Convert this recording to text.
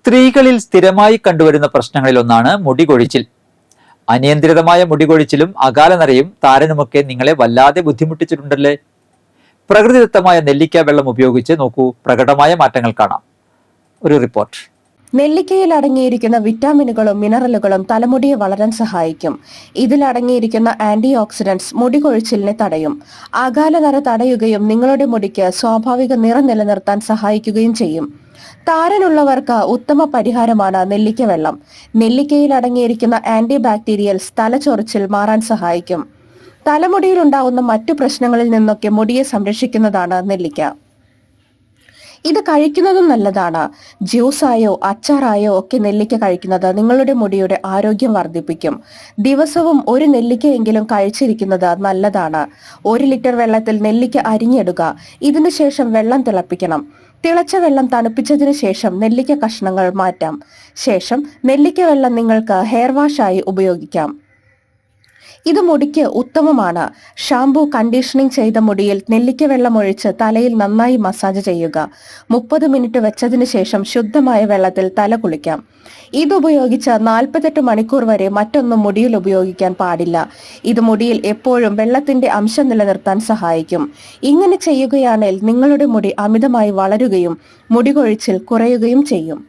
സ്ത്രീകളിൽ സ്ഥിരമായി കണ്ടുവരുന്ന പ്രശ്നങ്ങളിലൊന്നാണ് മുടി കൊഴിച്ചിൽ. അനിയന്ത്രിതമായ മുടി കൊഴിച്ചിലും അകാലനരയും താരനുമൊക്കെ നിങ്ങളെ വല്ലാതെ ബുദ്ധിമുട്ടിച്ചിട്ടുണ്ടല്ലേ? പ്രകൃതിദത്തമായ നെല്ലിക്ക വെള്ളം ഉപയോഗിച്ച് നോക്കൂ, പ്രകടമായ മാറ്റങ്ങൾ കാണാം. ഒരു റിപ്പോർട്ട്. നെല്ലിക്കയിൽ അടങ്ങിയിരിക്കുന്ന വിറ്റാമിനുകളും മിനറലുകളും തലമുടിയെ വളരാൻ സഹായിക്കും. ഇതിൽ അടങ്ങിയിരിക്കുന്ന ആന്റി ഓക്സിഡന്റ്സ് മുടി കൊഴിച്ചിലിനെ തടയും. അകാലനര തടയുകയും നിങ്ങളുടെ മുടിക്ക് സ്വാഭാവിക നിറം നിലനിർത്താൻ സഹായിക്കുകയും ചെയ്യും. താരനുള്ളവർക്ക് ഉത്തമ പരിഹാരമാണ് നെല്ലിക്ക വെള്ളം. നെല്ലിക്കയിൽ അടങ്ങിയിരിക്കുന്ന ആന്റി ബാക്ടീരിയൽസ് തലചൊറിച്ചിൽ മാറാൻ സഹായിക്കും. തലമുടിയിൽ ഉണ്ടാകുന്ന മറ്റു പ്രശ്നങ്ങളിൽ നിന്നൊക്കെ മുടിയെ സംരക്ഷിക്കുന്നതാണ് നെല്ലിക്ക. ഇത് കഴിക്കുന്നതും നല്ലതാണ്. ജ്യൂസായോ അച്ചാറായോ ഒക്കെ നെല്ലിക്ക കഴിക്കുന്നത് നിങ്ങളുടെ മുടിയുടെ ആരോഗ്യം വർദ്ധിപ്പിക്കും. ദിവസവും ഒരു നെല്ലിക്കയെങ്കിലും കഴിച്ചിരിക്കുന്നത് നല്ലതാണ്. 1 ലിറ്റർ വെള്ളത്തിൽ നെല്ലിക്ക അരിഞ്ഞിടുക. ഇതിനു ശേഷം വെള്ളം തിളപ്പിക്കണം. തിളച്ച വെള്ളം തണുപ്പിച്ചതിന് ശേഷം നെല്ലിക്ക കഷ്ണങ്ങൾ മാറ്റാം. ശേഷം നെല്ലിക്ക വെള്ളം നിങ്ങൾക്ക് ഹെയർ വാഷായി ഉപയോഗിക്കാം. ഇത് മുടിക്ക് ഉത്തമമാണ്. ഷാംപൂ കണ്ടീഷനിങ് ചെയ്ത മുടിയിൽ നെല്ലിക്ക വെള്ളം ഒഴിച്ച് തലയിൽ നന്നായി മസാജ് ചെയ്യുക. 30 മിനിറ്റ് വെച്ചതിന് ശേഷം ശുദ്ധമായ വെള്ളത്തിൽ തല കുളിക്കാം. ഇതുപയോഗിച്ച് 48 മണിക്കൂർ വരെ മറ്റൊന്നും മുടിയിൽ ഉപയോഗിക്കാൻ പാടില്ല. ഇത് മുടിയിൽ എപ്പോഴും വെള്ളത്തിന്റെ അംശം നിലനിർത്താൻ സഹായിക്കും. ഇങ്ങനെ ചെയ്യുകയാണെങ്കിൽ നിങ്ങളുടെ മുടി അമിതമായി വളരുകയും മുടി കൊഴിച്ചിൽ കുറയുകയും ചെയ്യും.